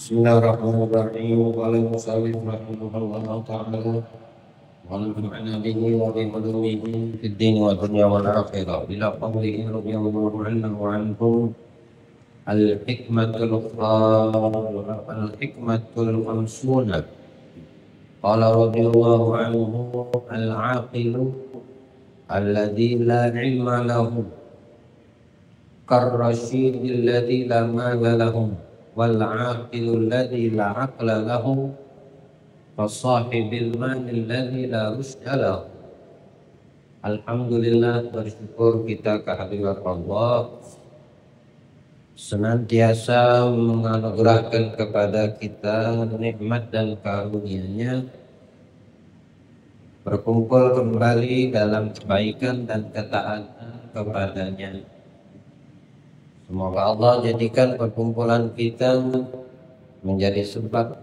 Bismillahirrahmanirrahim. Waalaikumsalam warahmatullahi wabarakatuh. Walhamdulillah bihi wa bi madumihi fid din wa dunya wal akhirah. Bila qawlihi radhiyallahu anhu wa ankum al-hikmatul khamsuna. Qala radhiyallahu anhu al-aqilu alladhi la ilma lahu kar-rasyidil ladzi la mala lahu wal aqilul ladzi la aqla lahu fasahibil manil ladzi la rusda lahu. Alhamdulillah, bersyukur kita kehadirat Allah senantiasa menganugerahkan kepada kita nikmat dan karunia-Nya berkumpul kembali dalam kebaikan dan ketaatan kepadanya. Semoga Allah jadikan perkumpulan kita menjadi sebab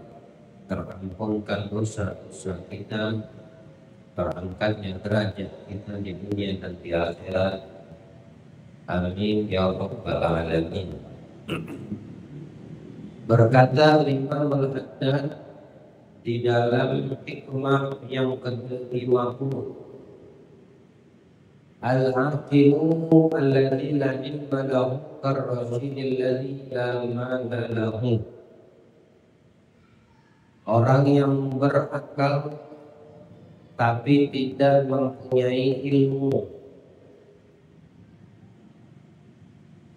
terampunkan dosa-dosa kita, terangkatnya derajat kita di dunia dan di akhirat. Amin ya rabbal alamin. Berkata Imam Al-Haddad di dalam hikmah yang ke-50, al-aqilu alladzi la ilma lahu kar-rasyidil ladzi la mala lahu. Orang yang berakal tapi tidak mempunyai ilmu.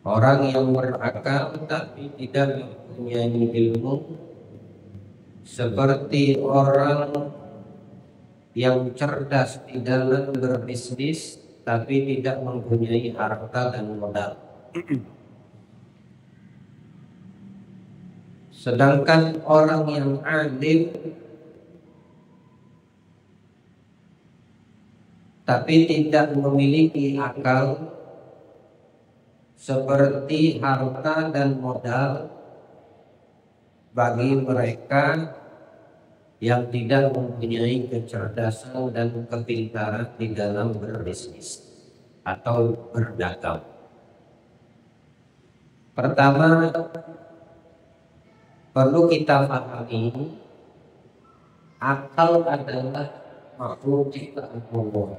Orang yang berakal tapi tidak mempunyai ilmu seperti orang yang cerdas di dalam berbisnis tapi tidak mempunyai harta dan modal. Sedangkan orang yang alim tapi tidak memiliki akal seperti harta dan modal bagi mereka yang tidak mempunyai kecerdasan dan kepintaran di dalam berbisnis atau berdagang. Pertama, perlu kita pahami, akal adalah makhluk ciptaan Allah,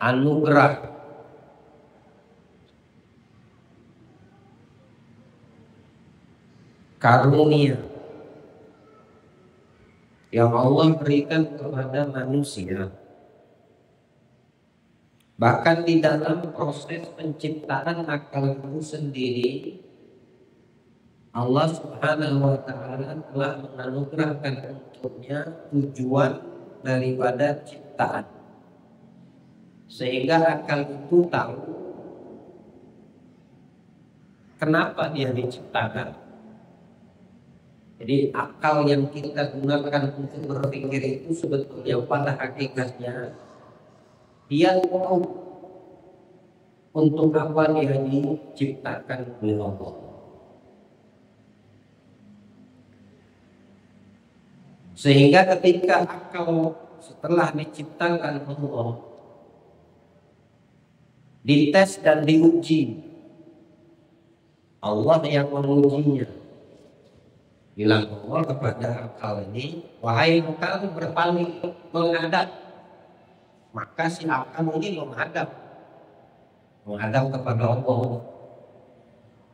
anugerah, karunia yang Allah berikan kepada manusia. Bahkan di dalam proses penciptaan akal itu sendiri, Allah Subhanahu wa Ta'ala telah menganugerahkan untuknya tujuan daripada ciptaan, sehingga akal itu tahu kenapa dia diciptakan. Jadi akal yang kita gunakan untuk berpikir itu sebetulnya pada hakikatnya dia tahu untuk apa dia diciptakan oleh Allah. Sehingga ketika akal setelah diciptakan Allah dites dan diuji, Allah yang mengujinya. Bilang Allah kepada akal ini, wahai akal berpaling menghadap. Maka si akal ini menghadap kepada Allah.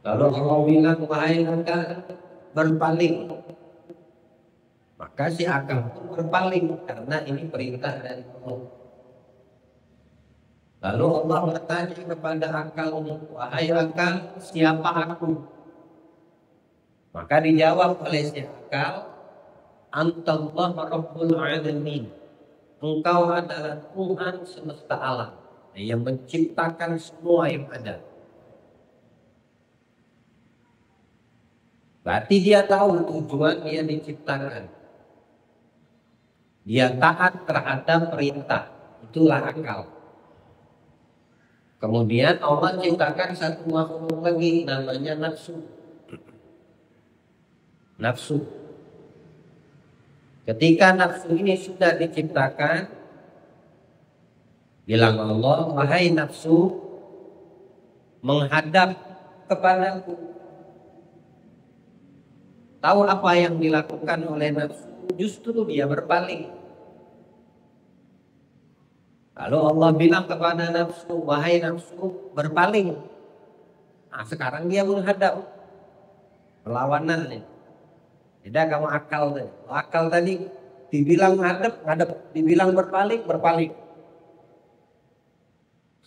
Lalu Allah bilang, wahai akal berpaling. Maka si akal pun berpaling karena ini perintah dari Allah. Lalu Allah bertanya kepada akal, wahai akal, siapa aku? Maka dijawab oleh si akal, Antallah Rabbul Alamin. Engkau adalah Tuhan semesta alam yang menciptakan semua yang ada. Berarti dia tahu tujuan dia diciptakan. Dia taat terhadap perintah. Itulah akal. Kemudian Allah ciptakan satu makhluk lagi namanya nafsu. Nafsu. Ketika nafsu ini sudah diciptakan, bilang Allah, wahai nafsu, menghadap kepadaku. tahu apa yang dilakukan oleh nafsu, justru dia berpaling. Lalu Allah bilang kepada nafsu, wahai nafsu, berpaling. Nah, sekarang dia menghadap, perlawanan nih. Tidak kamu akal nih. Akal tadi dibilang ngadep, ngadep, dibilang berpaling, berpaling.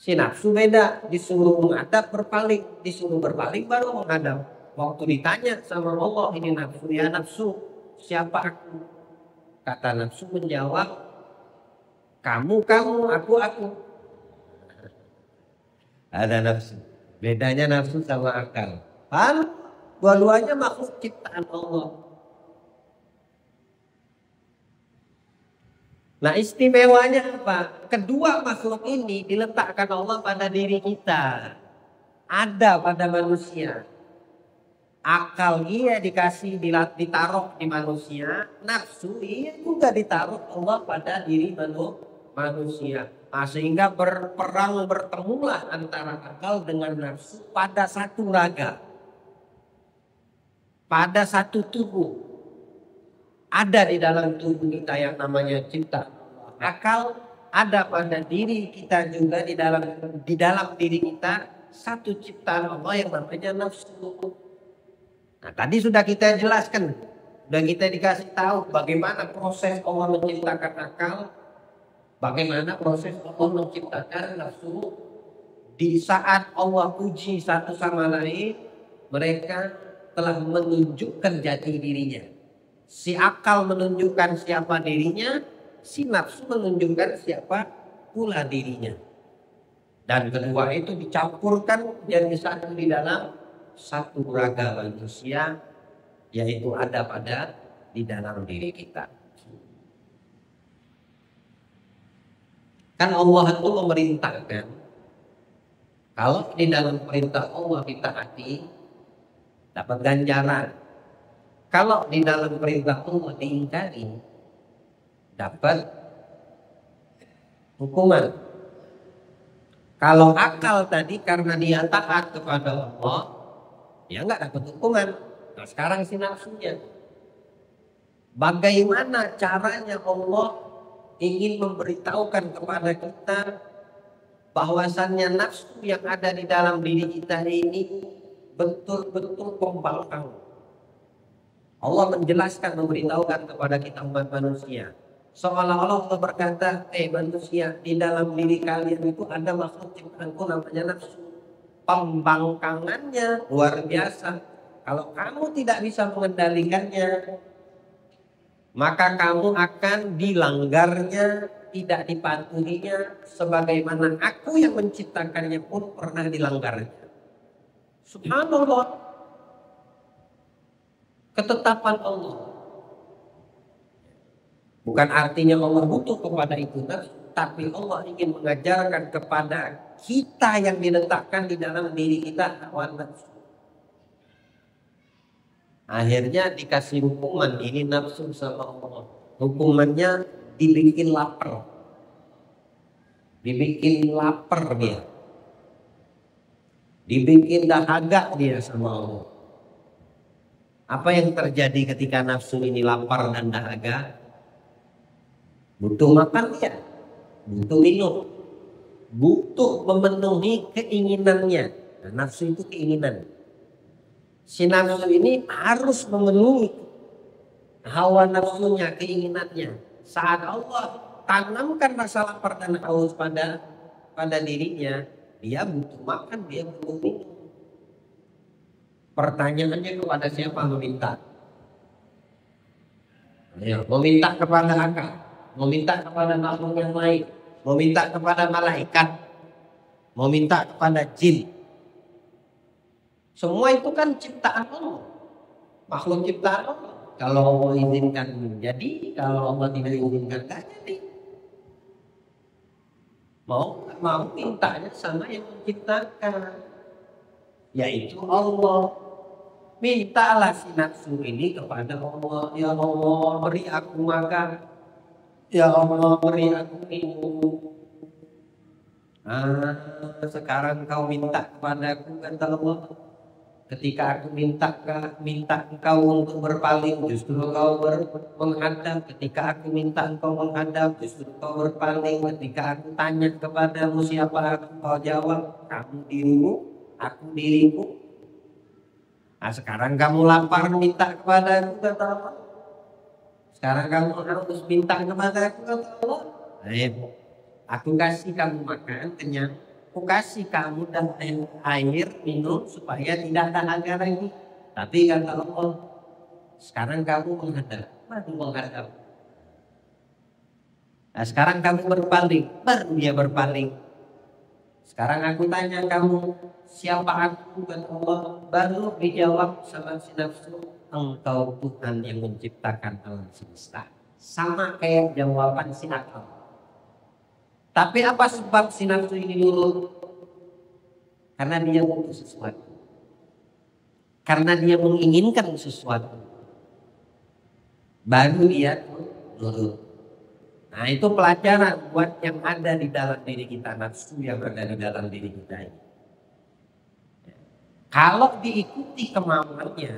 Si nafsu beda, disuruh menghadap berpaling, disuruh berpaling baru menghadap. Waktu ditanya sama Allah, ini nafsu, ya nafsu, siapa aku? Kata nafsu menjawab, kamu, aku. Ada nafsu. Bedanya nafsu sama akal. Paham? Dua-duanya makhluk ciptaan Allah. Nah, istimewanya apa? Kedua makhluk ini diletakkan Allah pada diri kita. Ada pada manusia. Akal iya dikasih ditaruh di manusia. Nafsu iya juga ditaruh Allah pada diri manusia. Nah, sehingga bertemulah antara akal dengan nafsu pada satu raga. Pada satu tubuh. Ada di dalam tubuh kita yang namanya cipta. Akal ada pada diri kita juga, di dalam diri kita satu ciptaan Allah yang namanya nafsu. Nah, tadi sudah kita jelaskan, sudah kita dikasih tahu bagaimana proses Allah menciptakan akal, bagaimana proses Allah menciptakan nafsu. Di saat Allah uji satu sama lain, mereka telah menunjukkan jati dirinya. Si akal menunjukkan siapa dirinya, si nafsu menunjukkan siapa pula dirinya. Dan kedua itu dicampurkan jadi satu di dalam satu raga manusia, yaitu ada di dalam diri kita. Kan Allah itu memerintahkan, kalau di dalam perintah Allah kita hati, dapat ganjaran. Kalau di dalam perintah Allah diingkari, dapat hukuman. Kalau akal tadi karena dia taat kepada Allah, ya nggak dapat hukuman. Nah, sekarang si nafsunya. Bagaimana caranya Allah ingin memberitahukan kepada kita bahwasannya nafsu yang ada di dalam diri kita ini betul-betul pembangkang. Allah menjelaskan, memberitahukan kepada kita umat manusia. Seolah-olah Allah berkata, manusia, di dalam diri kalian itu ada makhluk ciptaanku namanya nafsu. Pembangkangannya luar biasa. Kalau kamu tidak bisa mengendalikannya, maka kamu akan dilanggarnya, tidak dipatuhinya, sebagaimana aku yang menciptakannya pun pernah dilanggarnya. Subhanallah. Ketetapan Allah. Bukan artinya Allah butuh kepada itu, tapi Allah ingin mengajarkan kepada kita yang diletakkan di dalam diri kita hawa nafsu. Akhirnya dikasih hukuman, ini nafsu sama Allah. Hukumannya dibikin lapar. Dibikin lapar dia. Dibikin dahaga dia sama Allah. Apa yang terjadi ketika nafsu ini lapar dan dahaga? Butuh makan dia, butuh minum, butuh memenuhi keinginannya. Nah, nafsu itu keinginan. Si nafsu ini harus memenuhi hawa nafsunya, keinginannya. Saat Allah tanamkan rasa lapar dan haus pada dirinya, dia butuh makan, dia butuh minum. Pertanyaannya kepada siapa meminta? Ya, meminta kepada akal, meminta kepada makhluk yang lain, meminta kepada malaikat, meminta kepada jin. Semua itu kan ciptaan Allah, makhluk ciptaan Allah. Kalau Allah izinkan jadi, kalau Allah tidak izinkan tidak jadi. Mau mintanya sama yang menciptakan, yaitu Allah. Mintalah si nafsu ini kepada Allah. Ya Allah, beri aku makan. Ya Allah, beri aku minum. Sekarang kau minta kepada aku, kata Allah. Ketika aku minta engkau untuk berpaling, justru engkau menghadap. Ketika aku minta engkau menghadap, justru engkau berpaling. Ketika aku tanya kepadamu siapa aku, kau jawab, kamu dirimu, aku diriku. Nah, sekarang kamu lapar minta kepada aku, kata Allah. Sekarang kamu harus minta kepada aku, kata Allah. Aku kasih kamu makan, kenyang. Aku kasih kamu dan air minum supaya tidak dahaga lagi. Tapi kata Allah, sekarang kamu menghadap, baru menghadap. Nah, sekarang kamu berpaling, baru dia berpaling. Sekarang aku tanya kamu, siapa aku, kata Allah, baru dijawab sama si nafsu, engkau Tuhan yang menciptakan alam semesta. Sama kayak jawaban si akal. Tapi apa sebab si nafsu ini nurut? Karena dia butuh sesuatu. Karena dia menginginkan sesuatu. Baru dia nurut. Nah, itu pelajaran buat yang ada di dalam diri kita, nafsu yang ada di dalam diri kita ini. Kalau diikuti kemauannya,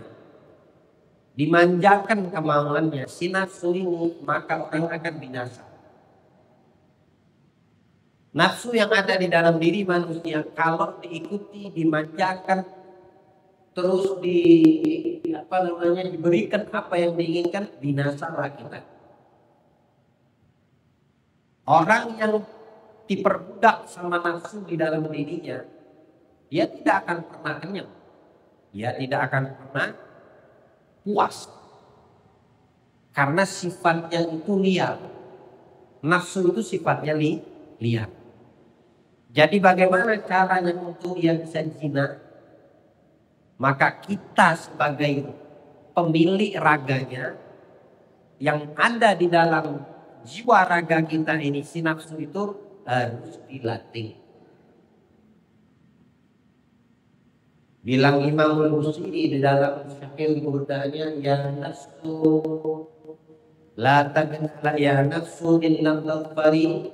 dimanjakan kemauannya, si nafsu ini, maka orang akan binasa. Nafsu yang ada di dalam diri manusia kalau diikuti, dimanjakan, terus diberikan apa yang diinginkan, binasalah kita. Orang yang diperbudak sama nafsu di dalam dirinya, dia tidak akan pernah kenyang. Dia tidak akan pernah puas. Karena sifatnya itu liar. Nafsu itu sifatnya liar. Jadi bagaimana caranya untuk dia bisa zina? Maka kita sebagai pemilik raganya yang ada di dalam jiwa raga kita ini, si nafsu itu harus dilatih. Bilang Imam Al-Busiri di dalam Syahil Burdanya, ya nafsu la tagna ya nafsu innam tafari,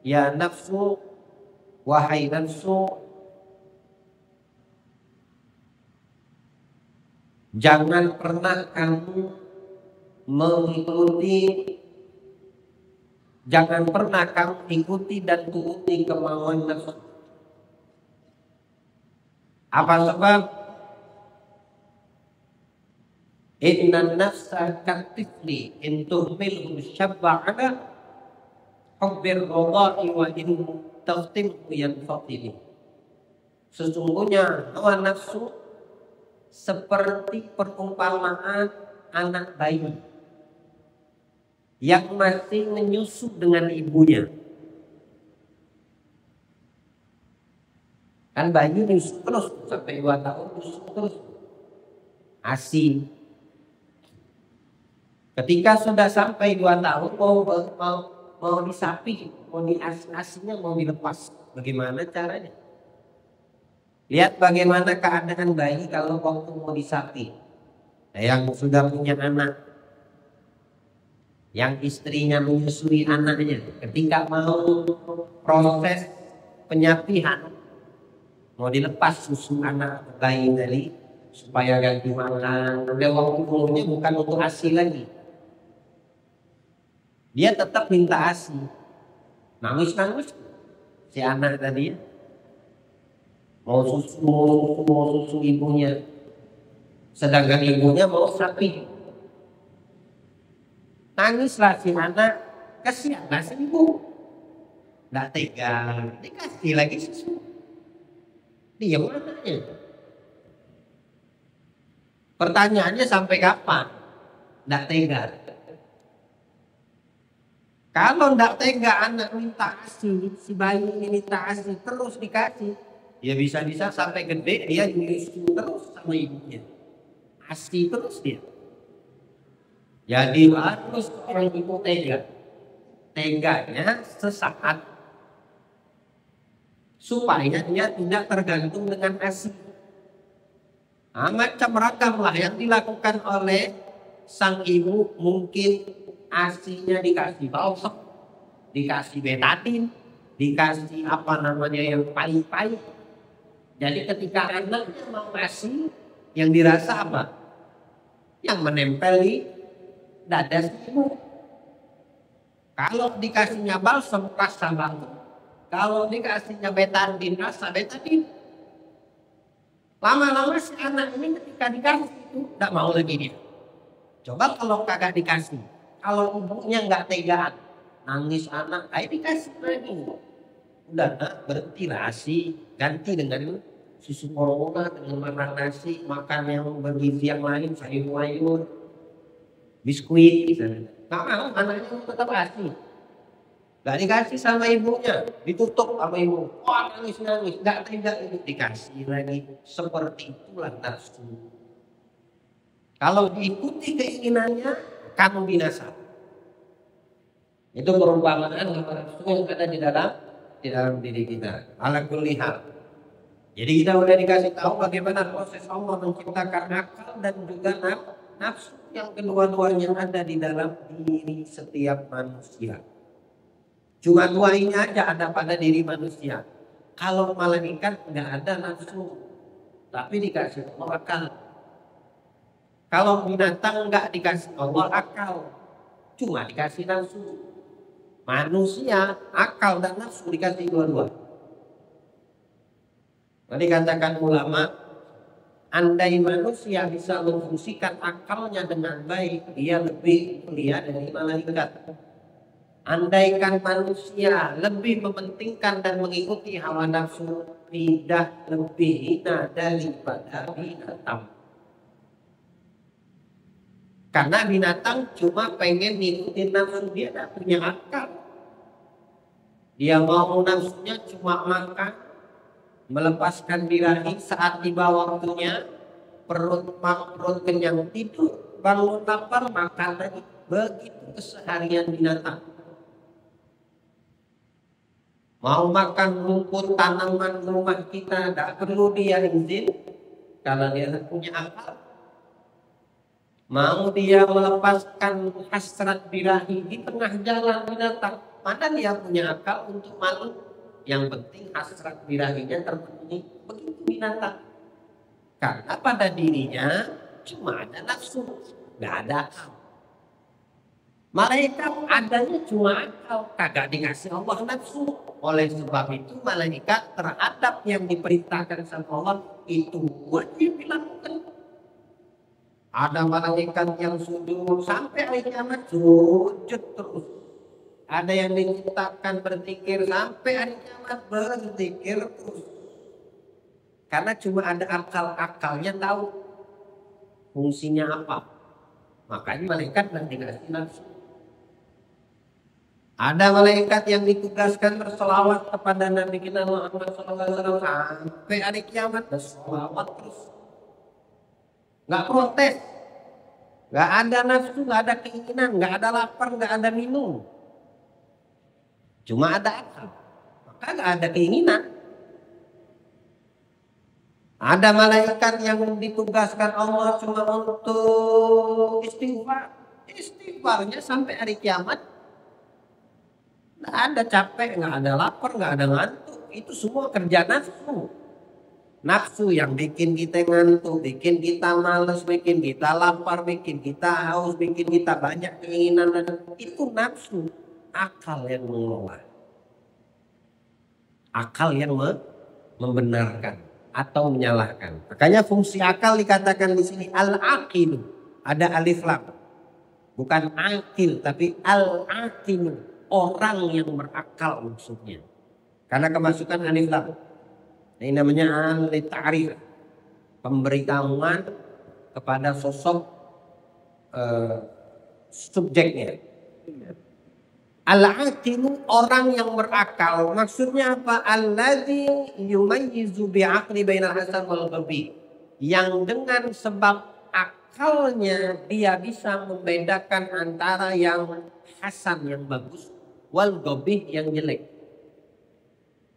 ya nafsu, wahai nafsu, jangan pernah kamu ikuti dan turuti kemauan nafsu. Apa sebab? Inna nafsa katifli in tuhmilhu syabba'ana hubbir radha'i wa in taftimhu yanfatili. Sesungguhnya hawa nafsu seperti perumpamaan anak bayi yang masih menyusu dengan ibunya. Kan bayi nyusu terus sampai 2 tahun, nyusu terus ASI. Ketika sudah sampai 2 tahun mau disapi, mau asinya mau dilepas. Bagaimana caranya? Lihat bagaimana keadaan bayi kalau waktu mau disapi. Yang sudah punya anak, yang istrinya menyusui anaknya, ketika mau proses penyapihan, mau dilepas susu anak bayi tadi supaya ganti makan. Udah waktu umurnya bukan untuk ASI lagi. Dia tetap minta ASI. Nangis si anak tadi ya. Mau susu ibunya. Sedangkan ibunya mau sapi. Nangislah si anak, kasihanlah si ibu. Nggak tega, dikasih lagi susu. Dia mananya? Pertanyaannya sampai kapan? Nggak tega. Kalau nggak tega anak minta ASI, si bayi ini minta ASI terus dikasih, ya bisa-bisa sampai gede dia nyusu terus sama ibunya. ASI terus dia. Jadi harus orang ibu tega. Teganya sesaat supaya dia tidak tergantung dengan ASI. Nah, macam ragam lah yang dilakukan oleh sang ibu. Mungkin ASInya dikasih balsam, dikasih betadin, dikasih apa namanya yang pahit-pahit. Jadi ketika anaknya mau ngasih, yang dirasa apa? Yang menempel di dada si ibu. Kalau dikasihnya balsam, rasa balsam. Kalau dikasihnya betadin, rasa betadin. Lama-lama si anak ini ketika dikasih itu tidak mau lagi dia. Coba kalau kakak dikasih, kalau ibunya nggak tegaan, nangis anak, ayo dikasih lagi. Udah nak, berhenti nasi, ganti dengan susu corona, dengan makan nasi, makan yang bergizi yang lain, sayur-sayur, biskuit. Nggak mau, anaknya tetap kasih. Gak dikasih sama ibunya, ditutup sama ibu. Wah, nangis-nangis, gak tega itu dikasih lagi. Seperti itulah nafsu. Kalau diikuti keinginannya, kamu binasa. Itu perumpamaan nafsu yang ada di dalam diri kita. Ala kulli hal. Jadi kita udah dikasih tahu bagaimana proses Allah menciptakan akal dan juga nafsu yang kedua-duanya ada di dalam diri setiap manusia. Cuma dua ini aja ada pada diri manusia. Kalau malaikat nggak ada nafsu, tapi dikasih Allah akal. Kalau binatang nggak dikasih Allah akal, cuma dikasih nafsu. Manusia akal dan nafsu dikasih dua-dua. Tadi katakan ulama, andai manusia bisa memfungsikan akalnya dengan baik, dia lebih mulia dari malaikat. Andaikan manusia lebih mementingkan dan mengikuti hawa nafsu, tidak lebih hina daripada binatang. Karena binatang cuma pengen ngikutin nafsu, dia tidak punya akal. Dia mau nafsunya cuma makan, melepaskan birahi saat tiba waktunya, perut kenyang tidur, bangun lapar makan lagi. Begitu keseharian binatang. Mau makan rumput tanaman rumah kita, tidak perlu dia izin karena dia punya akal. Mau dia melepaskan hasrat birahi di tengah jalan binatang, mana dia punya akal untuk malu? Yang penting hasrat birahinya terpenuhi. Begitu binatang. Karena pada dirinya cuma ada nafsu, nggak ada akal. Malaikat adanya cuma akal, kagak dikasih Allah nafsu. Oleh sebab itu malaikat terhadap yang diperintahkan sama Allah itu wajib dilakukan. Ada malaikat yang sujud sampai hari kiamat sujud terus. Ada yang diciptakan berzikir sampai hari kiamat berzikir terus. Karena cuma ada akal-akalnya tahu fungsinya apa. Makanya malaikat dan dikasih nafsu. Ada malaikat yang ditugaskan berselawat kepada Nabi kita Muhammad SAW sampai hari kiamat berselawat terus. Nggak protes, nggak ada nafsu, nggak ada keinginan, nggak ada lapar, nggak ada minum. Cuma ada akal, maka nggak ada keinginan. Ada malaikat yang ditugaskan Allah cuma untuk istighfar. Istighfarnya sampai hari kiamat. Nggak ada capek, nggak ada lapar, nggak ada ngantuk. Itu semua kerja nafsu. Nafsu yang bikin kita ngantuk, bikin kita malas, bikin kita lapar, bikin kita haus, bikin kita banyak keinginan. Itu nafsu. Akal yang mengelola. Akal yang membenarkan atau menyalahkan. Makanya fungsi akal dikatakan di sini al-aqil. Ada alif lam. Bukan akil, tapi al-aqil. Orang yang berakal maksudnya. Karena kemasukan alif lam. Ini namanya al-ta'rif. Pemberitahuan kepada sosok subjeknya. Al-aqilu orang yang berakal. Maksudnya apa? Alladzi yumayyizu bi'aqli bainal hasan wal ghabi. Yang dengan sebab akalnya dia bisa membedakan antara yang hasan yang bagus wal ghabi yang jelek.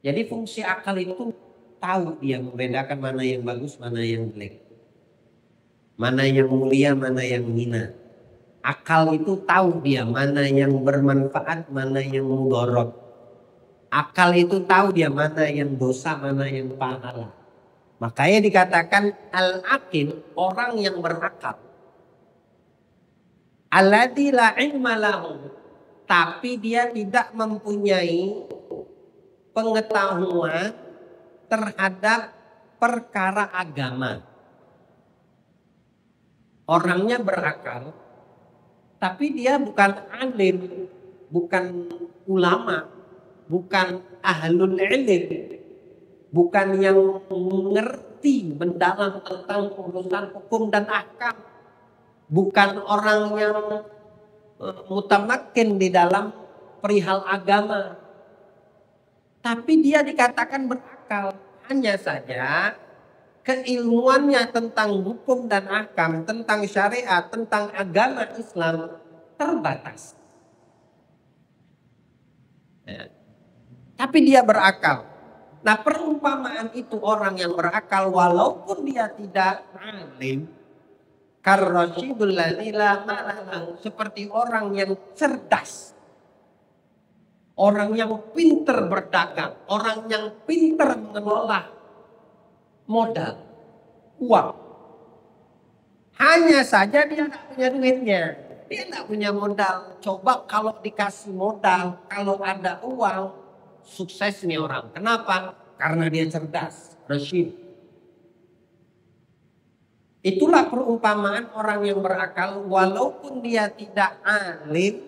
Jadi fungsi akal itu tahu dia membedakan mana yang bagus, mana yang jelek. Mana yang mulia, mana yang hina. Akal itu tahu dia mana yang bermanfaat, mana yang mudorot. Akal itu tahu dia mana yang dosa, mana yang pahala. Makanya dikatakan al-aqil, orang yang berakal. Alladzi la ilma lahu, tapi dia tidak mempunyai pengetahuan terhadap perkara agama. Orangnya berakal, tapi dia bukan alim, bukan ulama, bukan ahlul ilm, bukan yang mengerti mendalam tentang urusan hukum dan ahkam, bukan orang yang mutamakin di dalam perihal agama, tapi dia dikatakan berakal. Hanya saja keilmuannya tentang hukum dan ahkam, tentang syariat, tentang agama Islam terbatas. Ya. Tapi dia berakal. Nah, perumpamaan itu orang yang berakal walaupun dia tidak alim, karrasyidul ladzi la ma'lahu, seperti orang yang cerdas, orang yang pintar berdagang, orang yang pintar mengelola modal, uang. Hanya saja dia tidak punya duitnya, dia tidak punya modal. Coba kalau dikasih modal, kalau ada uang, sukses nih orang. Kenapa? Karena dia cerdas, rasyid. Itulah perumpamaan orang yang berakal walaupun dia tidak alim,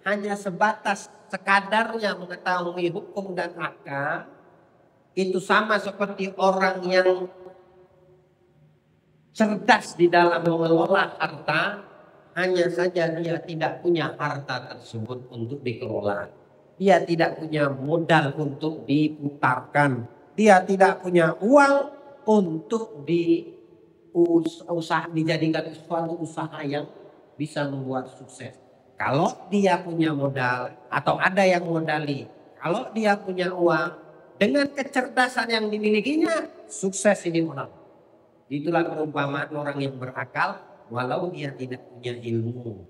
hanya sebatas sekadarnya mengetahui hukum dan ahkam. Itu sama seperti orang yang cerdas di dalam mengelola harta, hanya saja dia tidak punya harta tersebut untuk dikelola. Dia tidak punya modal untuk diputarkan. Dia tidak punya uang untuk dijadikan suatu usaha yang bisa membuat sukses. Kalau dia punya modal atau ada yang modali, kalau dia punya uang, dengan kecerdasan yang dimilikinya, sukses ini orang. Itulah perumpamaan orang yang berakal walau dia tidak punya ilmu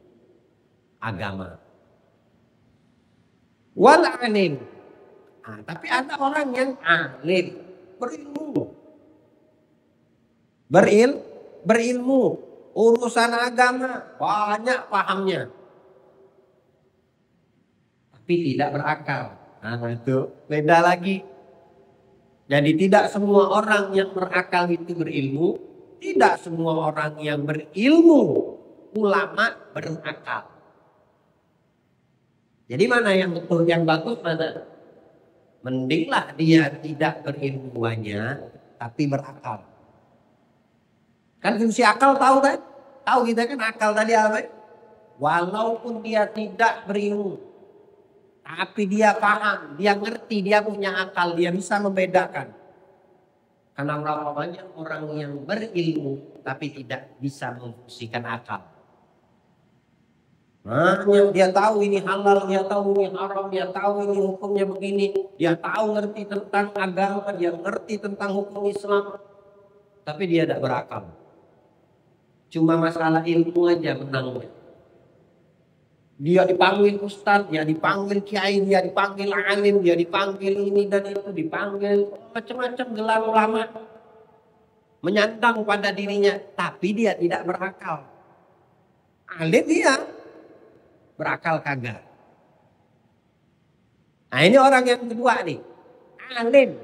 agama. Wal alim. Nah, tapi ada orang yang alim, berilmu. Berilmu, urusan agama banyak pahamnya. Tapi tidak berakal. Nah, itu beda lagi. Jadi tidak semua orang yang berakal itu berilmu, tidak semua orang yang berilmu ulama berakal. Jadi mana yang betul, yang bagus mana? Mendinglah dia tidak berilmu banyak, tapi berakal. Kan fungsi akal tahu kan? Tahu kita kan akal tadi apa? Walaupun dia tidak berilmu, tapi dia paham, dia ngerti, dia punya akal, dia bisa membedakan. Karena berapa banyak orang yang berilmu tapi tidak bisa memfungsikan akal. Nah, dia tahu ini halal, dia tahu ini haram, dia tahu ini hukumnya begini, dia tahu ngerti tentang agama, dia ngerti tentang hukum Islam, tapi dia tidak berakal. Cuma masalah ilmu aja menangnya. Dia dipanggil ustaz, dia dipanggil kiai, dia dipanggil alim, dia dipanggil ini dan itu, dipanggil macam-macam gelar ulama, menyandang pada dirinya, tapi dia tidak berakal. Alim dia, berakal kagak. Nah, ini orang yang kedua nih, alim,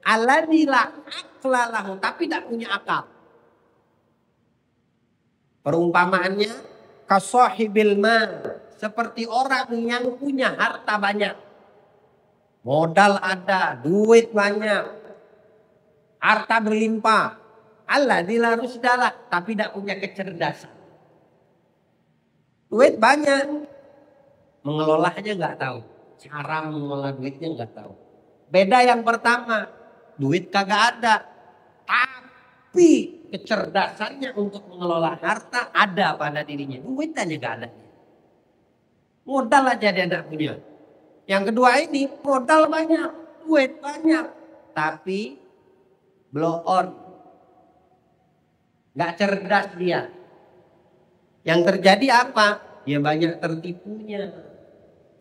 alladzi la aqla lahu, tapi tidak punya akal. Perumpamaannya kasahibil mal, seperti orang yang punya harta banyak, modal ada, duit banyak, harta berlimpah, alladzi la rusdalah, tapi tidak punya kecerdasan. Duit banyak, mengelolanya nggak tahu, cara mengelola duitnya nggak tahu. Beda yang pertama, duit kagak ada, tapi kecerdasannya untuk mengelola harta ada pada dirinya. Duit aja nggak ada, modal aja dia nggak punya. Yang kedua ini modal banyak, duit banyak, tapi blow on, nggak cerdas dia. Yang terjadi apa? Dia banyak tertipunya.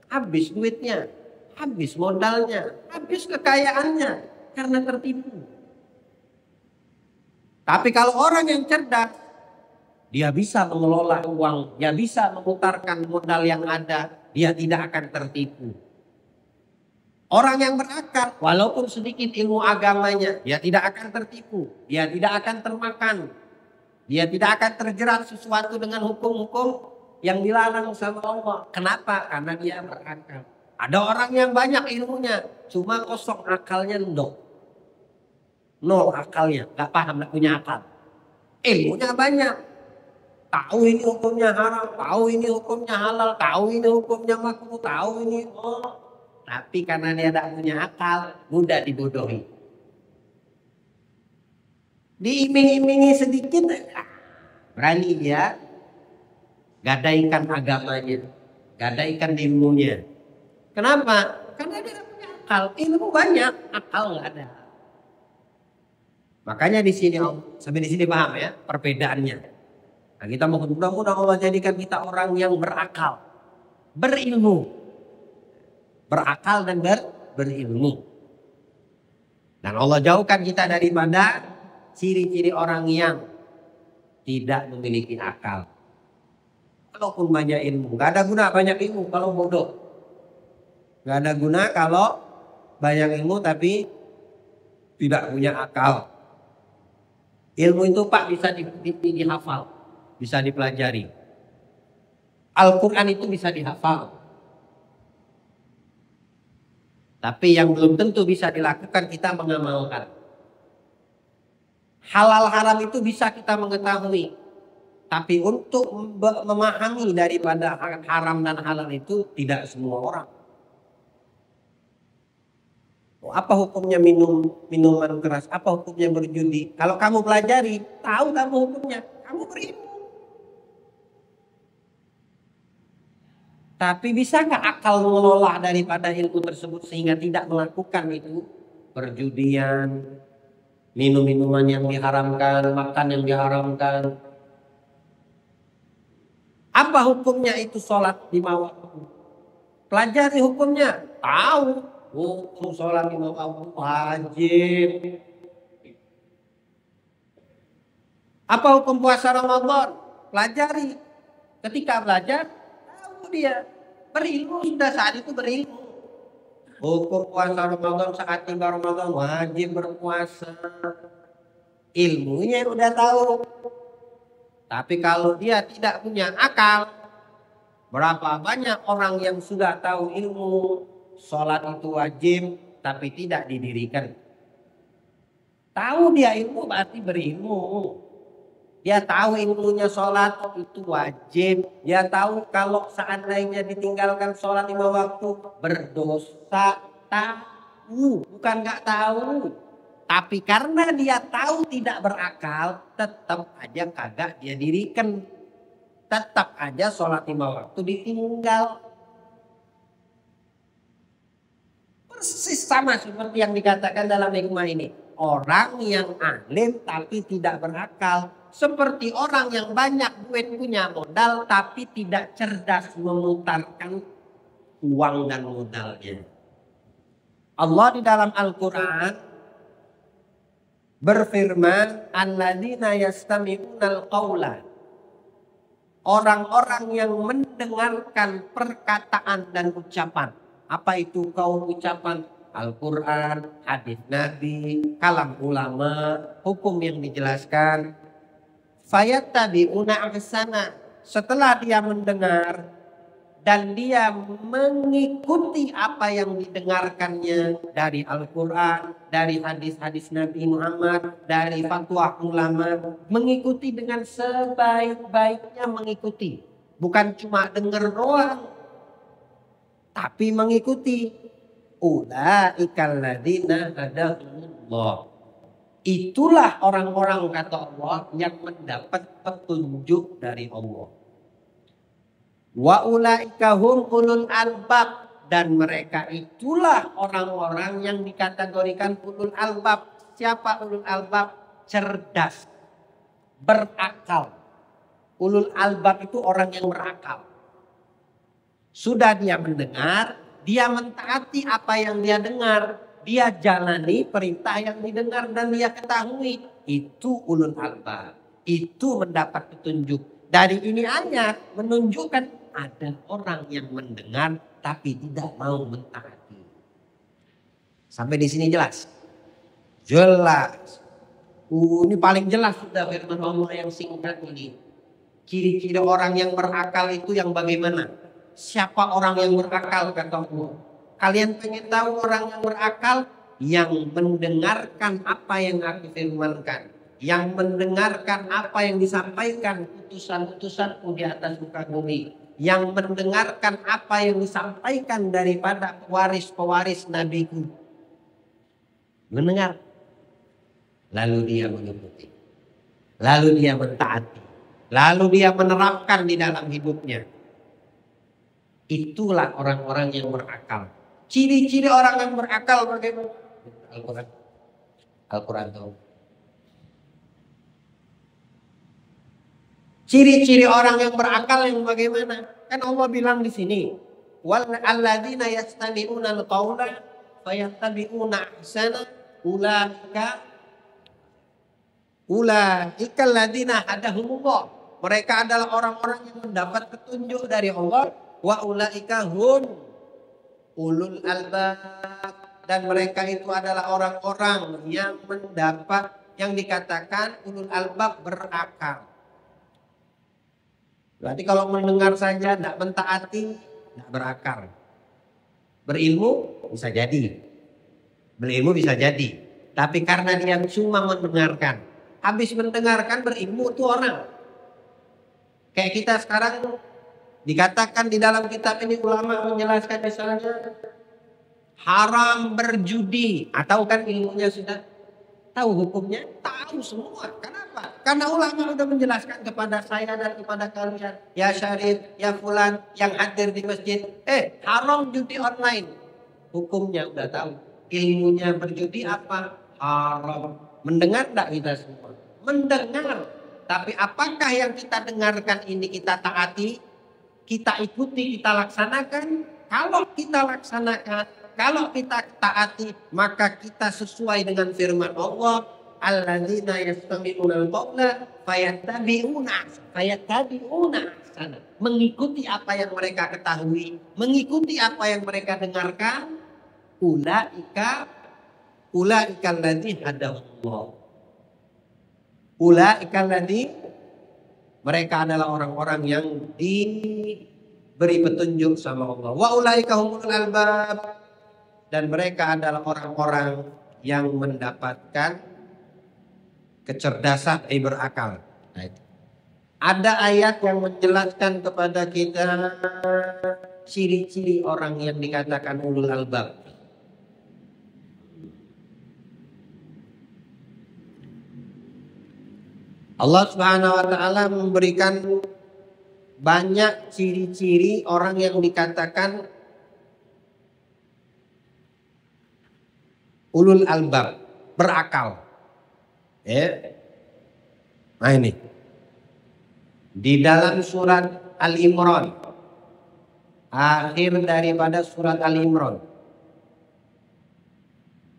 Habis duitnya, habis modalnya, habis kekayaannya karena tertipu. Tapi kalau orang yang cerdas, dia bisa mengelola uang, dia bisa memutarkan modal yang ada, dia tidak akan tertipu. Orang yang berakal, walaupun sedikit ilmu agamanya, dia tidak akan tertipu, dia tidak akan termakan, dia tidak akan terjerat sesuatu dengan hukum-hukum yang dilarang sama Allah. Kenapa? Karena dia berakal. Ada orang yang banyak ilmunya, cuma kosong akalnya ndok. Nol akalnya, gak paham, gak punya akal. Ilmunya banyak. Tahu ini hukumnya haram, tahu ini hukumnya halal, tahu ini hukumnya makruh, tahu ini tapi karena dia tidak punya akal, mudah dibodohi. Diiming-imingi sedikit, berani dia gadaikan agamanya, gadaikan ilmunya. Kenapa? Karena dia tidak punya akal. Ilmu banyak, akal nggak ada. Makanya di sini, sampai di sini paham ya perbedaannya. Nah, kita mudah-mudahan Allah jadikan kita orang yang berakal, berilmu, berakal dan berilmu. Dan Allah jauhkan kita daripada ciri-ciri orang yang tidak memiliki akal. Walaupun banyak ilmu, nggak ada guna banyak ilmu kalau bodoh. Nggak ada guna kalau banyak ilmu tapi tidak punya akal. Ilmu itu Pak bisa dihafal, bisa dipelajari. Al-Quran itu bisa dihafal. Tapi yang belum tentu bisa dilakukan kita mengamalkan. Halal haram itu bisa kita mengetahui. Tapi untuk memahami daripada haram dan halal itu tidak semua orang. Apa hukumnya minuman keras? Apa hukumnya berjudi? Kalau kamu pelajari, tahu kamu hukumnya, kamu berilmu. Tapi bisa nggak akal mengelola daripada ilmu tersebut sehingga tidak melakukan itu? Perjudian, minum-minuman yang diharamkan, makan yang diharamkan. Apa hukumnya itu sholat 5 waktu? Pelajari hukumnya, tahu. Hukum sholat 5 waktu wajib. Apa hukum puasa Ramadan? Pelajari. Ketika belajar, tahu dia. Berilmu, sudah saat itu berilmu. Hukum puasa Ramadan saat tiba Ramadan wajib berpuasa. Ilmunya udah tahu. Tapi kalau dia tidak punya akal, berapa banyak orang yang sudah tahu ilmu sholat itu wajib tapi tidak didirikan. Tahu dia ilmu berarti berilmu. Dia tahu ilmunya sholat itu wajib. Dia tahu kalau seandainya ditinggalkan sholat 5 waktu berdosa. Tahu, bukan nggak tahu. Tapi karena dia tahu tidak berakal, tetap aja kagak dia dirikan. Tetap aja sholat 5 waktu ditinggal. Persis sama seperti yang dikatakan dalam hikmah ini. Orang yang alim tapi tidak berakal. Seperti orang yang banyak duit punya modal tapi tidak cerdas memutarkan uang dan modalnya. Allah di dalam Al-Quran berfirman, alladzina yastami'unal qawla. Orang-orang yang mendengarkan perkataan dan ucapan. Apa itu kaum ucapan? Al-Quran, hadis Nabi, kalam ulama, hukum yang dijelaskan. Fayattabi'una ahsana. Setelah dia mendengar dan dia mengikuti apa yang didengarkannya dari Al-Quran, dari hadis-hadis Nabi Muhammad, dari fatwa ulama, mengikuti dengan sebaik-baiknya mengikuti. Bukan cuma dengar doang, tapi mengikuti. Ulaikal ladzina hadahumullah. Itulah orang-orang kata Allah yang mendapat petunjuk dari Allah. Wa ulaika hum ulul albab, dan mereka itulah orang-orang yang dikategorikan ulul albab. Siapa ulul albab? Cerdas, berakal. Ulul albab itu orang yang berakal. Sudah dia mendengar, dia mentaati apa yang dia dengar. Dia jalani perintah yang didengar dan dia ketahui. itu ulul albab. Itu mendapat petunjuk. Dari ini ayat menunjukkan ada orang yang mendengar tapi tidak mau mentaati. Sampai di sini jelas? Jelas. Ini paling jelas sudah firman Allah yang singkat ini. Ciri-ciri orang yang berakal itu yang bagaimana? Siapa orang yang berakal kata Allah? Kalian pengen tahu orang yang berakal? Yang mendengarkan apa yang aku firmankan. Yang mendengarkan apa yang disampaikan utusan-utusanku di atas muka bumi. Yang mendengarkan apa yang disampaikan daripada pewaris-pewaris nabiku. Mendengar. Lalu dia mengikuti. Lalu dia mentaati. Lalu dia menerapkan di dalam hidupnya. Itulah orang-orang yang berakal. Ciri-ciri orang yang berakal bagaimana? Al-Quran. Al-Quran tahu. Ciri-ciri orang yang berakal yang bagaimana? Kan Allah bilang di sini, wal alladzina yastami'una al-qaula fayattabi'una ahsana ulaika alladzina hadahumullah. Mereka adalah orang-orang yang mendapat petunjuk dari Allah. Wa ulaika hum ulul albab. Dan mereka itu adalah orang-orang yang mendapat, yang dikatakan ulul albab, berakal. Berarti kalau mendengar saja tidak mentaati, tidak berakal. Berilmu bisa jadi. Berilmu bisa jadi. Tapi karena dia cuma mendengarkan. Habis mendengarkan berilmu itu orang. Kayak kita sekarang dikatakan di dalam kitab ini ulama menjelaskan misalnya haram berjudi. Atau kan ilmunya sudah tahu hukumnya? Tahu semua. Kenapa? Karena ulama sudah menjelaskan kepada saya dan kepada kalian. Ya Syarif, ya Fulan yang hadir di masjid. Haram judi online. Hukumnya udah tahu. Ilmunya berjudi apa? Haram. Mendengar enggak kita semua? Mendengar. Tapi apakah yang kita dengarkan ini kita taati? Kita ikuti, kita laksanakan? Kalau kita laksanakan, kalau kita taati, maka kita sesuai dengan firman Allah, alladzina yastami'una al-qaula fayattabi'una ahsana. Mengikuti apa yang mereka ketahui, mengikuti apa yang mereka dengarkan. Ulaika alladzina hadahumullah. Ulaika alladzina, mereka adalah orang-orang yang diberi petunjuk sama Allah. Wa ulaika humul albab. Dan mereka adalah orang-orang yang mendapatkan kecerdasan berakal. Nah, ada ayat yang menjelaskan kepada kita ciri-ciri orang yang dikatakan ulul albab. Allah Subhanahu wa taala memberikan banyak ciri-ciri orang yang dikatakan ulul albab, berakal. Nah ini. Di dalam surat Al-Imran. Akhir daripada surat Al-Imran.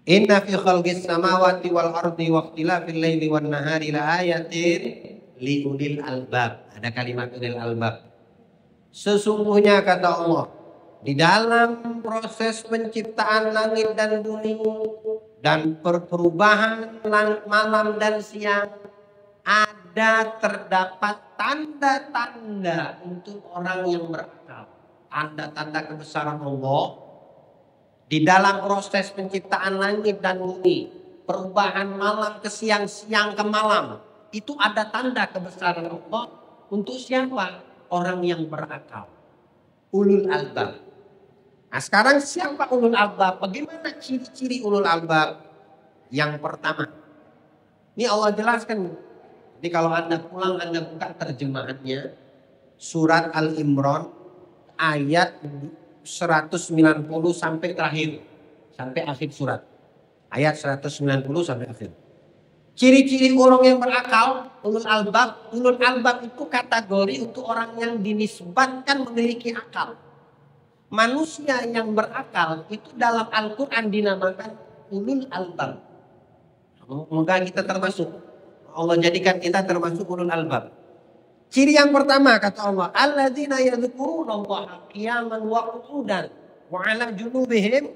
Inna fi khalqis samawati wal ardi wa ikhtilafil laili wan nahari la ayatin li ulil albab. Ada kalimat ulil albab. Sesungguhnya kata Allah, di dalam proses penciptaan langit dan bumi dan perubahan malam dan siang terdapat tanda-tanda untuk orang yang berakal. Tanda-tanda kebesaran Allah di dalam proses penciptaan langit dan bumi, perubahan malam ke siang, siang ke malam. Itu ada tanda kebesaran Allah untuk siapa? Orang yang berakal. Ulul albab. Nah sekarang siapa ulul albab? Bagaimana ciri-ciri ulul albab? Yang pertama. Ini Allah jelaskan. Jadi kalau Anda pulang Anda buka terjemahannya. Surat Al-Imran ayat 190 sampai terakhir. Sampai akhir surat. Ayat 190 sampai akhir. Ciri-ciri orang yang berakal, ulul albab. Ulul albab itu kategori untuk orang yang dinisbatkan memiliki akal. Manusia yang berakal itu dalam Al-Quran dinamakan ulul albab. Semoga kita termasuk. Allah jadikan kita termasuk ulul albab. Ciri yang pertama kata Allah, alladzina yadhkurunallaha qiyaman wa qu'udan wa 'ala junubihim,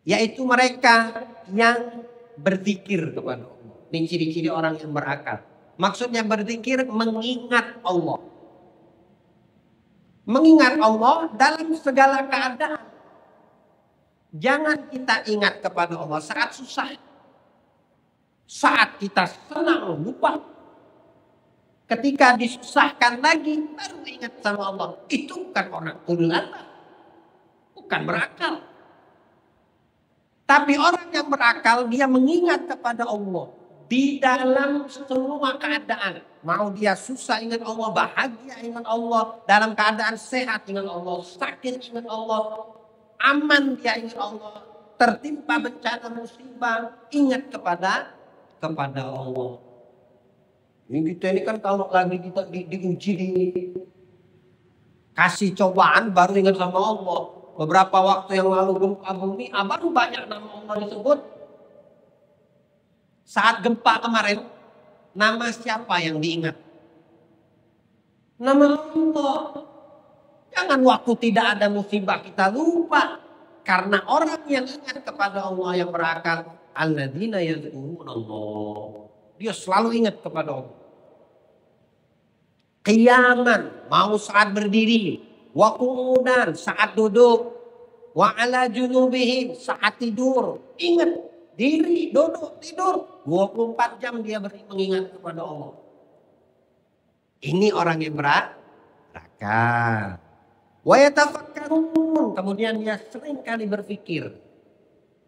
yaitu mereka yang berzikir kepada Allah. Ini ciri-ciri orang yang berakal. Maksudnya berzikir mengingat Allah. Mengingat Allah dalam segala keadaan. Jangan kita ingat kepada Allah saat susah. Saat kita senang lupa. Ketika disusahkan lagi baru ingat sama Allah. Itu bukan orang ulul albab. Bukan berakal. Tapi orang yang berakal dia mengingat kepada Allah di dalam semua keadaan. Mau dia susah ingat Allah, bahagia ingat Allah, dalam keadaan sehat ingat Allah, sakit ingat Allah, aman dia ingat Allah, tertimpa bencana musibah ingat kepada Allah. Ini kita ini kan kalau lagi kita diuji, kasih cobaan baru ingat sama Allah. Beberapa waktu yang lalu gempa bumi, baru banyak nama Allah disebut. Saat gempa kemarin, nama siapa yang diingat? Nama Allah. Jangan waktu tidak ada musibah kita lupa. Karena orang yang ingat kepada Allah yang berakal, alladzina yadhkurunallah. Dia selalu ingat kepada Allah. Qiyaman, mau saat berdiri. Wa qu'udan, saat duduk. Wa 'ala junubihim, saat tidur. Ingat, diri, duduk, tidur. 24 jam dia mengingat kepada Allah. Ini orang yang berakal. Wa yatafakkarun, kemudian dia sering kali berpikir.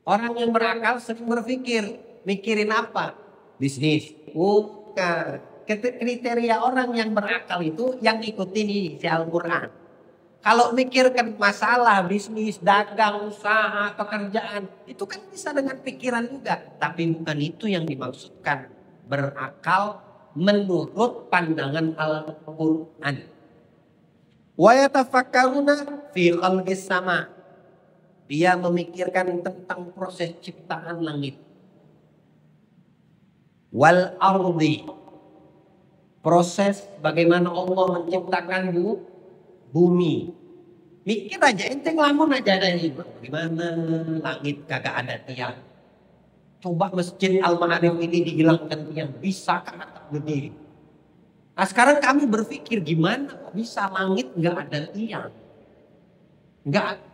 Orang yang berakal sering berpikir. Mikirin apa? Bisnis. Bukan. Kriteria orang yang berakal itu yang ikutin ini si Al-Quran. Kalau mikirkan masalah bisnis, dagang, usaha, pekerjaan, itu kan bisa dengan pikiran juga. Tapi bukan itu yang dimaksudkan berakal menurut pandangan Al-Quran. Wa yatafakkaruna fi khalqis sama. Dia memikirkan tentang proses ciptaan langit. Wal ardi. Proses bagaimana Allah menciptakan bumi. Mikir aja, ente ngelamun aja ada ini. Bagaimana langit kagak ada tiang. Coba masjid Al-Ma'arif ini dihilangkan tiang. Bisa kan tak berdiri. Nah sekarang kami berpikir gimana kok bisa langit gak ada tiang.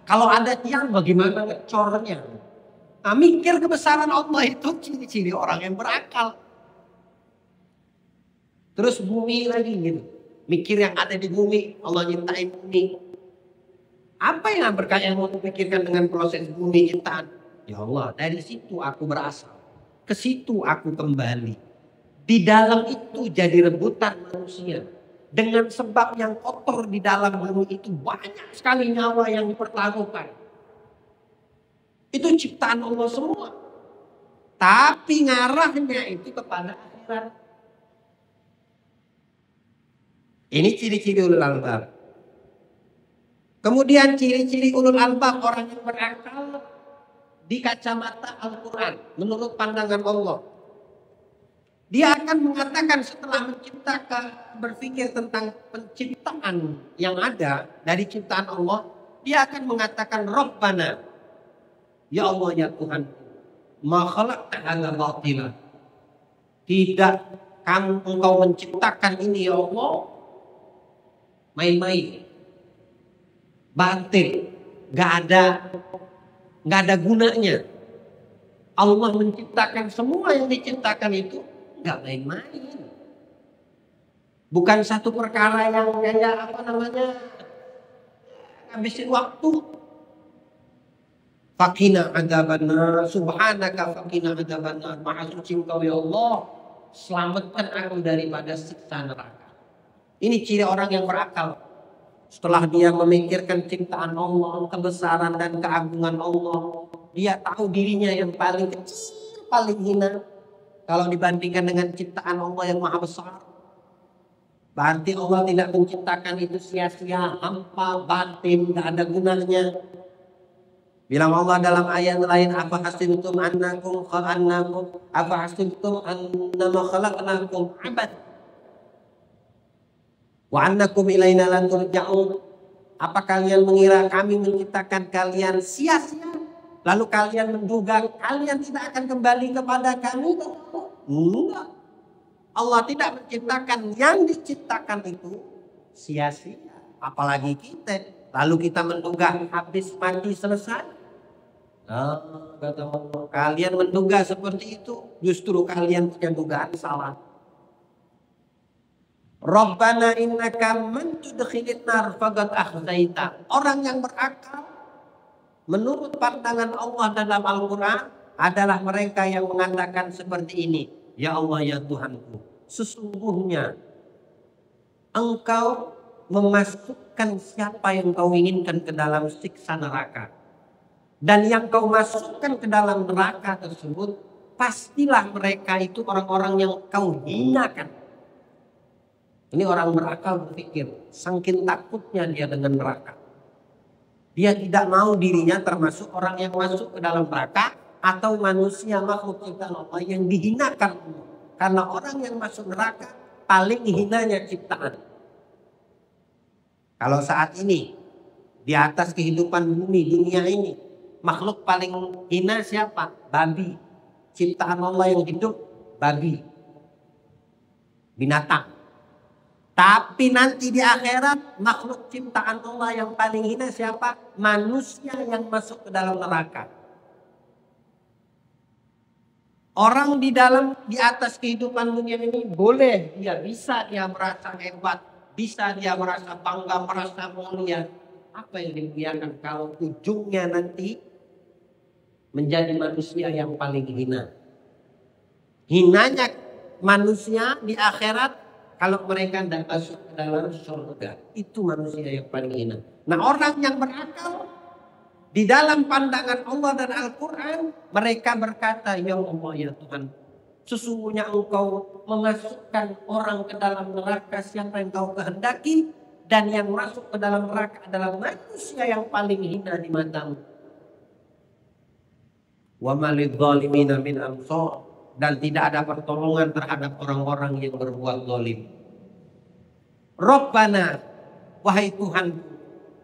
Kalau ada tiang bagaimana ngecornya. Nah mikir kebesaran Allah itu ciri-ciri orang yang berakal. Terus bumi lagi gitu. Mikir yang ada di bumi. Allah nyiptain bumi. Apa yang berkah yang mau pikirkan dengan proses bumi ciptaan? Ya Allah, dari situ aku berasal. Ke situ aku kembali. Di dalam itu jadi rebutan manusia. Dengan sebab yang kotor di dalam bumi itu banyak sekali nyawa yang dipertaruhkan. Itu ciptaan Allah semua. Tapi ngarahnya itu kepada akhirat. Ini ciri-ciri ulul albab. Kemudian ciri-ciri ulul albab orang yang berakal di kacamata Al-Quran. Menurut pandangan Allah. Dia akan mengatakan setelah berpikir tentang penciptaan yang ada dari ciptaan Allah. Dia akan mengatakan Rabbana. Ya Allah ya Tuhan. Ma khalaqta hadza batila. Tidak engkau menciptakan ini ya Allah. Main-main, batil, gak ada gunanya. Allah menciptakan semua yang diciptakan itu gak main-main. Bukan satu perkara yang kayak ngabisin waktu. Fakina adzabannar, subhanaka fakina adzabannar. Maha suci Engkau ya Allah, selamatkan aku daripada siksa neraka. Ini ciri orang yang berakal. Setelah dia memikirkan ciptaan Allah, kebesaran dan keagungan Allah, dia tahu dirinya yang paling kecil, paling hina. Kalau dibandingkan dengan ciptaan Allah yang maha besar. Berarti Allah tidak menciptakan itu sia-sia, hampa, batin, gak ada gunanya. Bilang Allah dalam ayat lain, apa hasibtum annakum annama khalaqnakum abad wa annakum ilaina lan turja'un. Apa kalian mengira kami menciptakan kalian sia-sia? Lalu kalian menduga kalian tidak akan kembali kepada kami? Enggak. Allah tidak menciptakan yang diciptakan itu sia-sia. Apalagi kita. Lalu kita menduga habis mati selesai. Kata Allah, kalian menduga seperti itu, justru kalian punya dugaan salah. Rabbana innaka man tudkhilin nar faqad akhzaita. Orang yang berakal menurut pandangan Allah dalam Al-Quran adalah mereka yang mengatakan seperti ini. Ya Allah, ya Tuhanku, sesungguhnya Engkau memasukkan siapa yang Kau inginkan ke dalam siksa neraka. Dan yang Kau masukkan ke dalam neraka tersebut, pastilah mereka itu orang-orang yang Kau hinakan. Ini orang berakal berpikir, saking takutnya dia dengan neraka. Dia tidak mau dirinya termasuk orang yang masuk ke dalam neraka atau manusia makhluk ciptaan Allah yang dihinakan. Karena orang yang masuk neraka paling hinanya ciptaan. Kalau saat ini di atas kehidupan bumi dunia ini, makhluk paling hina siapa? Babi. Ciptaan Allah yang hidup, babi. Binatang. Tapi nanti di akhirat makhluk ciptaan Allah yang paling hina siapa? Manusia yang masuk ke dalam neraka. Orang di atas kehidupan dunia ini boleh bisa dia merasa hebat, bisa dia merasa bangga, merasa mulia. Apa yang dimuliakan kalau ujungnya nanti menjadi manusia yang paling hina. Hinanya manusia di akhirat kalau mereka tidak masuk ke dalam surga, itu manusia yang paling hina. Nah, orang yang berakal di dalam pandangan Allah dan Al-Quran, mereka berkata, ya Allah, ya Tuhan, sesungguhnya Engkau memasukkan orang ke dalam neraka siapa yang Kau kehendaki, dan yang masuk ke dalam neraka adalah manusia yang paling hina di matamu. Wa ma lidzalimina min ansar. Dan tidak ada pertolongan terhadap orang-orang yang berbuat zalim. Rabbana, wahai Tuhan,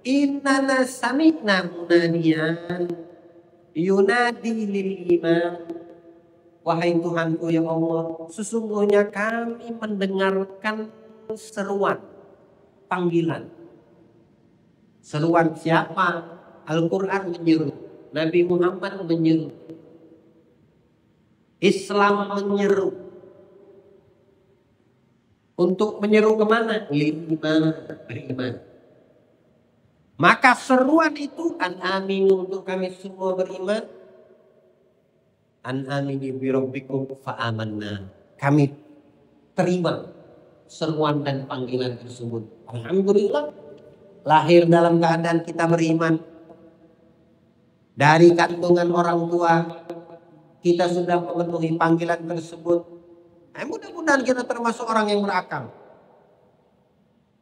innana sami'na munadiyan yunadi lil iman. Wahai Tuhanku ya Allah, sesungguhnya kami mendengarkan seruan, panggilan. Seruan siapa? Al-Quran menyeru, Nabi Muhammad menyeru, Islam menyeru. Untuk menyeru kemana? Beriman. Maka seruan itu an aminu, untuk kami semua beriman. An aminu bi rabbikum fa amanna. Kami terima seruan dan panggilan tersebut. Alhamdulillah, lahir dalam keadaan kita beriman. Dari kandungan orang tua kita sudah memenuhi panggilan tersebut. Mudah-mudahan kita termasuk orang yang berakal.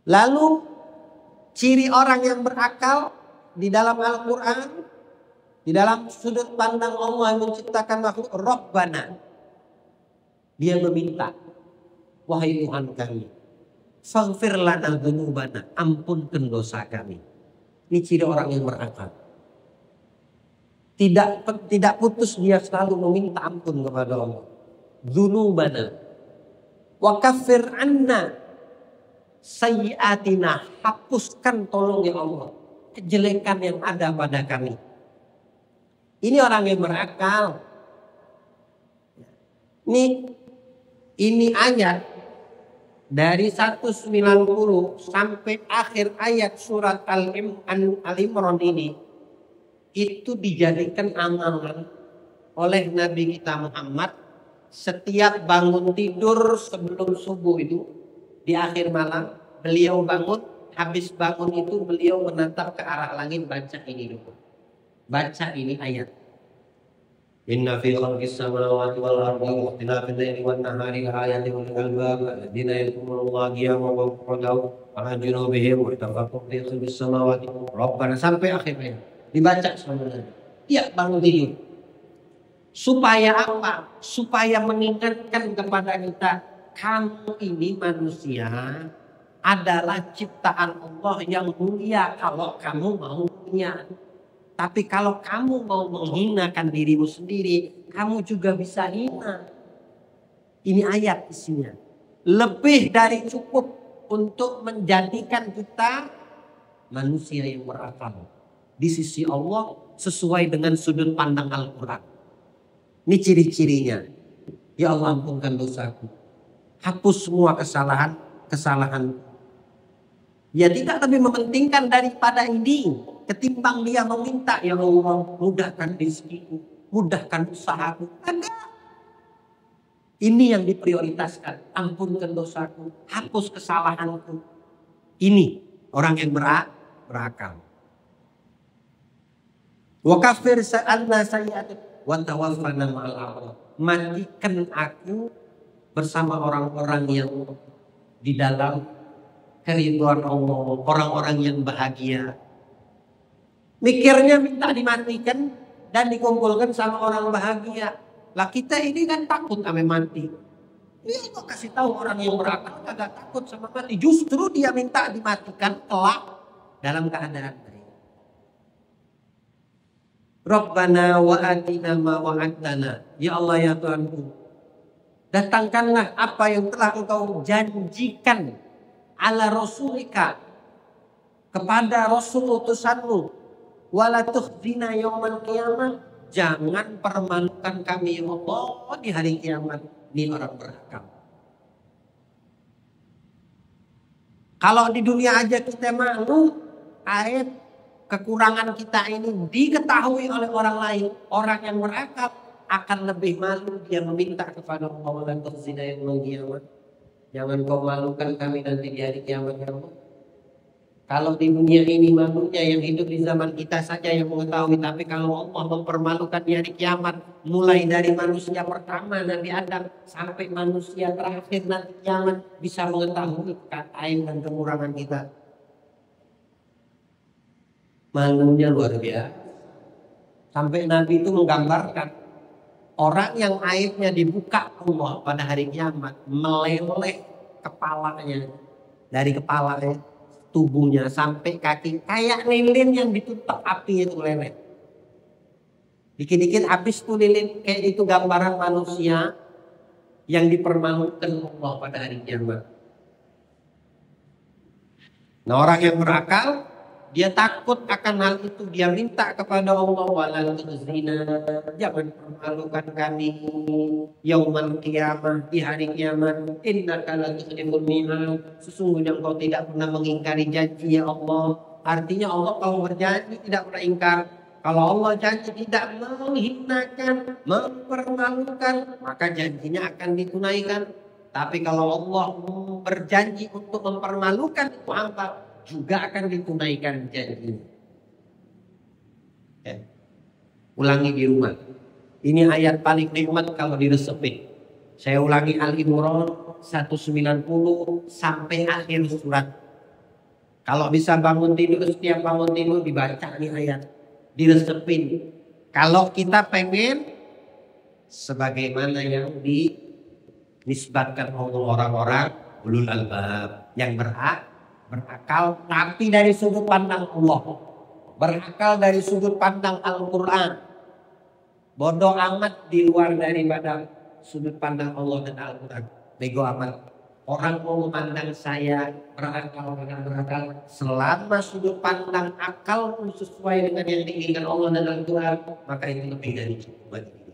Lalu ciri orang yang berakal di dalam Al-Quran, di dalam sudut pandang Allah yang menciptakan makhluk, Rabbana. Dia meminta, wahai Tuhan kami, faghfir lana dzunubana, ampunkan dosa kami. Ini ciri orang yang berakal. Tidak putus dia selalu meminta ampun kepada Allah. Dzunubana wa kaffir anna sayyiatina, hapuskan tolong ya Allah kejelekan yang ada pada kami. Ini orang yang berakal. Ini ayat dari 190 sampai akhir ayat surat Al-Imran ini, itu dijadikan amalan oleh Nabi kita Muhammad. Setiap bangun tidur sebelum subuh itu, di akhir malam beliau bangun, habis bangun itu beliau menatap ke arah langit, baca ini dulu. Baca ini ayat. Inna fi khalqis samawati wal ardi wa ikhtilafil laili wan nahari laayatin lil albab alladziina yadhkurullaha qiyaman wa qu'udan wa 'ala junubihim wa tafakkarun fi khalqis samawati. Rabbana, sampai akhir ayat. Dibaca semuanya. Dia bangun tidur. Supaya apa? Supaya mengingatkan kepada kita, kamu ini manusia adalah ciptaan Allah yang mulia kalau kamu mau mulia. Tapi kalau kamu mau menghinakan dirimu sendiri, kamu juga bisa hina. Ini ayat isinya. Lebih dari cukup untuk menjadikan kita manusia yang berakal di sisi Allah sesuai dengan sudut pandang Al-Quran. Ini ciri-cirinya. Ya Allah, ampunkan dosaku. Hapus semua kesalahan. Ya tidak lebih mementingkan daripada ini. Ketimbang dia meminta, ya Allah, mudahkan rezekiku, mudahkan usahaku. Enggak. Ini yang diprioritaskan. Ampunkan dosaku, hapus kesalahanku. Ini orang yang berakal. Wa kafir sa'anna sayyi'atina wa tawaffana ma'al abrar. Matikan aku bersama orang-orang yang di dalam keridhaan Allah, orang-orang yang bahagia. Mikirnya minta dimatikan dan dikumpulkan sama orang bahagia. Lah kita ini kan takut sama mati. Ini kok kasih tahu orang yang berakal kagak takut sama mati. Justru dia minta dimatikan kelak dalam keadaan baik. Rabbana wa atina ma wa'adtana. Ya Allah ya Tuhanku, datangkanlah apa yang telah Engkau janjikan ala rasulika kepada rasul utusanmu. Wala tukhzina yaumal qiyamah. Jangan permalukan kami ya Allah di hari kiamat. Ini orang berakal. Kalau di dunia aja kita malu, aib kekurangan kita ini diketahui oleh orang lain, orang yang berakal akan lebih malu. Dia meminta kepada Allah, wala tukhzina yaumal qiyamah. Jangan kau malukan kami nanti di hari kiamat ya Allah. Kalau di dunia ini malunya yang hidup di zaman kita saja yang mengetahui. Tapi kalau Allah mempermalukan di hari kiamat, mulai dari manusia pertama Nabi Adam sampai manusia terakhir nanti kiamat, bisa mengetahui aib dan kekurangan kita. Malunya luar biasa. Sampai Nabi itu menggambarkan orang yang aibnya dibuka Allah pada hari kiamat, meleleh kepalanya, dari kepalanya, tubuhnya sampai kaki, kayak lilin yang ditutup api itu leleh. Dikit-dikit habis tuh lilin. Kayak itu gambaran manusia yang dipermalukan Allah pada hari kiamat. Nah, orang yang berakal, dia takut akan hal itu. Dia minta kepada Allah, wala tukhzina, jangan permalukan kami yaumal qiyamah, di hari kiamat. Innaka la tukhliful mi'ad. Sesungguhnya Engkau tidak pernah mengingkari janji ya Allah. Artinya Allah kalau berjanji tidak pernah ingkar. Kalau Allah janji tidak menghinakan, mempermalukan, maka janjinya akan ditunaikan. Tapi kalau Allah berjanji untuk mempermalukan itu hamba, juga akan ditunaikan janjinya. Ya. Ulangi di rumah. Ini ayat paling nikmat kalau diresepin. Saya ulangi Al-Imran 190 sampai akhir surat. Kalau bisa bangun tidur, setiap bangun tidur dibaca nih ayat. Diresepin. Kalau kita pengen sebagaimana yang dinisbatkan oleh orang-orang ulul albab yang berakal, tapi dari sudut pandang Allah, berakal dari sudut pandang Al-Quran, bodoh amat di luar daripada sudut pandang Allah dan Al-Quran. Bego amat. Orang mau memandang saya berakal dengan berakal, selama sudut pandang akal sesuai dengan yang diinginkan Allah dan Al-Quran, maka itu lebih dari cukup bagi kita.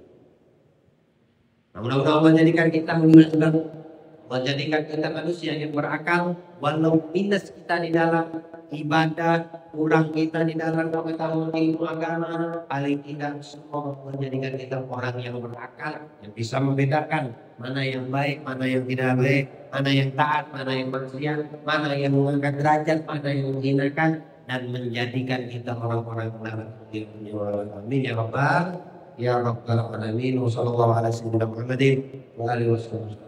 Nah, mudah-mudahan Allah jadikan kita mengingat, menjadikan kita manusia yang berakal, walau minus kita di dalam ibadah, kurang kita di dalam pengetahuan ilmu agama, paling tidak semua menjadikan kita orang yang berakal, yang bisa membedakan mana yang baik, mana yang tidak baik, mana yang taat, mana yang maksiat, mana yang mengangkat derajat, mana yang menghinakan, dan menjadikan kita orang-orang yang punya. Amin ya rabbal ya rabbal alamin. Wassallallahu ala sayyidina Muhammadin wa alihi wasallam.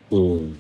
Hmm.